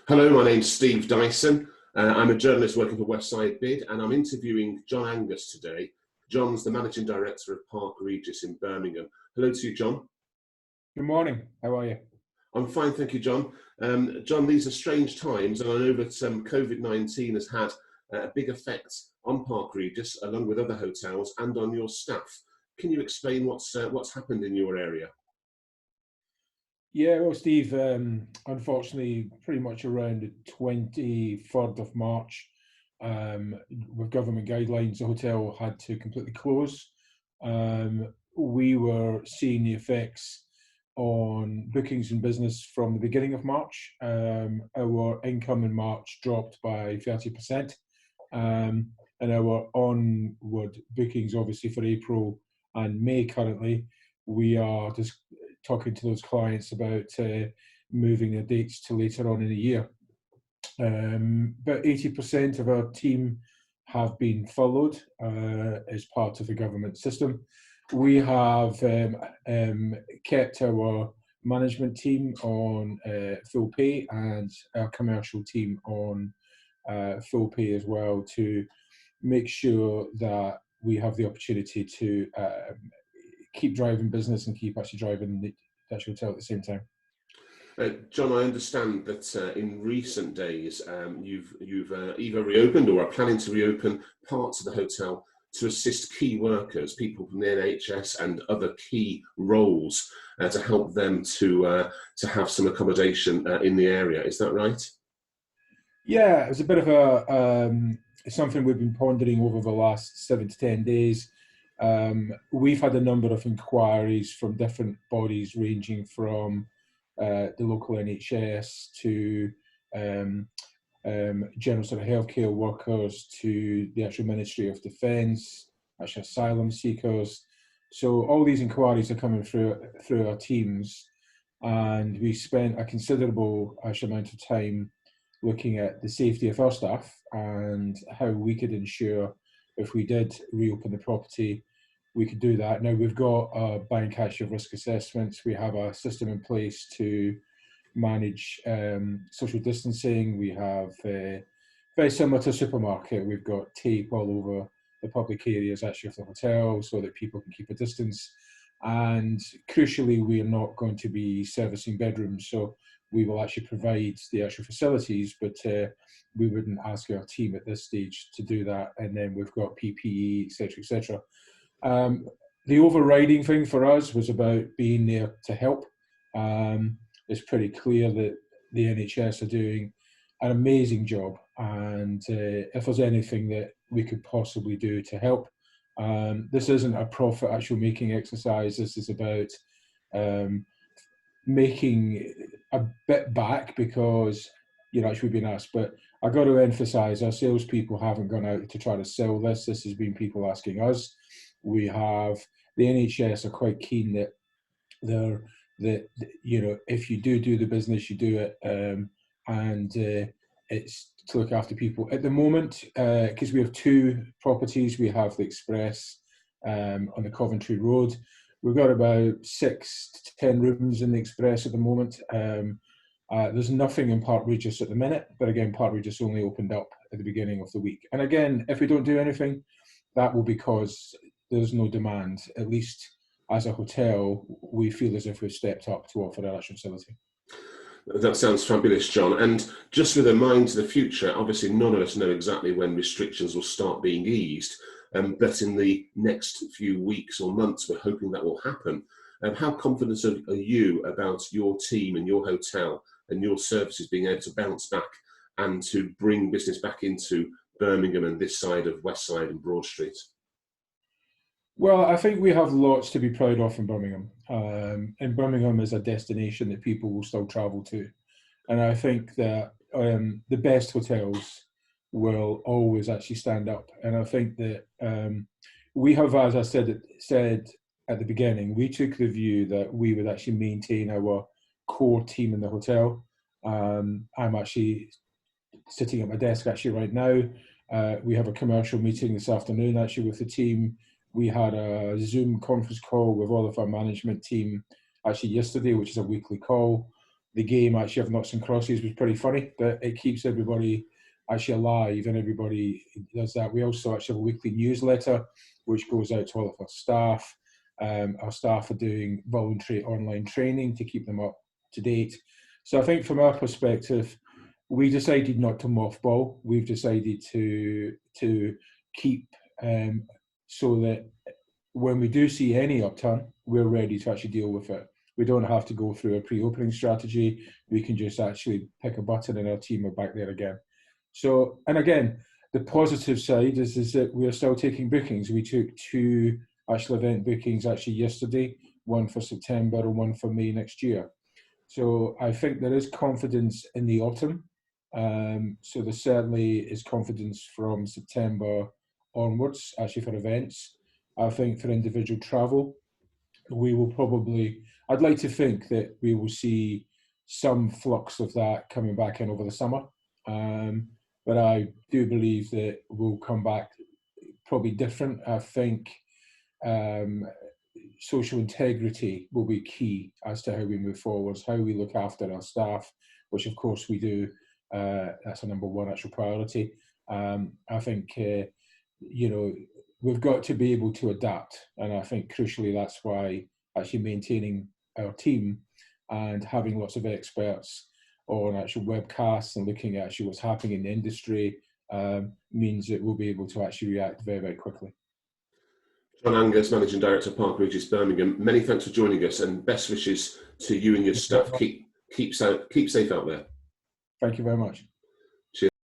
Hello, my name's Steve Dyson. I'm a journalist working for Westside Bid, and I'm interviewing John Angus today. John's the Managing Director of Park Regis in Birmingham. Hello to you, John. Good morning. How are you? I'm fine, thank you, John. John, these are strange times, and I know that COVID-19 has had a big effect on Park Regis, along with other hotels, and on your staff. Can you explain what's happened in your area? Yeah, well, Steve, unfortunately, pretty much around the 23rd of March, with government guidelines, the hotel had to completely close. We were seeing the effects on bookings and business from the beginning of March. Our income in March dropped by 30%, and our onward bookings, obviously, for April and May currently, we are just talking to those clients about moving their dates to later on in the year. About 80% of our team have been furloughed as part of the government system. We have kept our management team on full pay and our commercial team on full pay as well, to make sure that we have the opportunity to keep driving business and keep actually driving the actual hotel at the same time. John, I understand that in recent days you've either reopened or are planning to reopen parts of the hotel to assist key workers, people from the NHS and other key roles, to help them to have some accommodation in the area. Is that right? Yeah, it's a bit of a something we've been pondering over the last 7 to 10 days. We've had a number of inquiries from different bodies, ranging from the local NHS to general sort of healthcare workers, to the actual Ministry of Defence, actual asylum seekers. So all these inquiries are coming through our teams, and we spent a considerable amount of time looking at the safety of our staff and how we could ensure, if we did reopen the property, we could do that. Now, we've got a bank of risk assessments. We have a system in place to manage social distancing. We have, very similar to a supermarket, we've got tape all over the public areas actually of the hotel so that people can keep a distance. And crucially, we are not going to be servicing bedrooms, so we will actually provide the actual facilities, but we wouldn't ask our team at this stage to do that. And then we've got PPE, etc., etc. The overriding thing for us was about being there to help. It's pretty clear that the NHS are doing an amazing job, and if there's anything that we could possibly do to help, this isn't a profit actual making exercise. This is about making a bit back, because actually we've been asked, but I got to emphasise, our salespeople haven't gone out to try to sell this. This has been people asking us. We have the NHS are quite keen that if you do the business, you do it, and it's to look after people. At the moment, because we have 2 properties, we have the Express on the Coventry Road. We've got about 6 to 10 rooms in the Express at the moment. There's nothing in Park Regis at the minute, but again, Park Regis only opened up at the beginning of the week. And again, if we don't do anything, that will be because there's no demand. At least as a hotel, we feel as if we've stepped up to offer our actual facility. That sounds fabulous, John. And just with a mind to the future, obviously none of us know exactly when restrictions will start being eased, but in the next few weeks or months, we're hoping that will happen. How confident are you about your team and your hotel and your services being able to bounce back and to bring business back into Birmingham and this side of Westside and Broad Street? Well, I think we have lots to be proud of in Birmingham. And Birmingham is a destination that people will still travel to. And I think that the best hotels will always actually stand up. And I think that we have, as I said at the beginning, we took the view that we would actually maintain our core team in the hotel. I'm actually sitting at my desk actually right now. We have a commercial meeting this afternoon actually with the team. We had a Zoom conference call with all of our management team actually yesterday, which is a weekly call. the game actually of noughts and crosses was pretty funny, but it keeps everybody actually alive and everybody does that. We also actually have a weekly newsletter which goes out to all of our staff. Our staff are doing voluntary online training to keep them up to date. So I think from our perspective, we decided not to mothball. We've decided to keep so that when we do see any upturn, we're ready to actually deal with it. We don't have to go through a pre-opening strategy. We can just actually pick a button and our team are back there again. So, and again, the positive side is that we are still taking bookings. We took 2 actual event bookings actually yesterday, one for September and one for May next year. So I think there is confidence in the autumn. So there certainly is confidence from September onwards, actually for events. I think for individual travel, we will probably, I'd like to think that we will see some flux of that coming back in over the summer. But I do believe that we'll come back probably different. I think social integrity will be key as to how we move forwards, how we look after our staff, which of course we do. That's a number one actual priority. I think, we've got to be able to adapt. And I think crucially, that's why actually maintaining our team and having lots of experts on actual webcasts and looking at actually what's happening in the industry means that we'll be able to actually react very, very quickly. John Angus, Managing Director of Park Regis Birmingham, many thanks for joining us and best wishes to you and your staff. Keep safe out there. Thank you very much.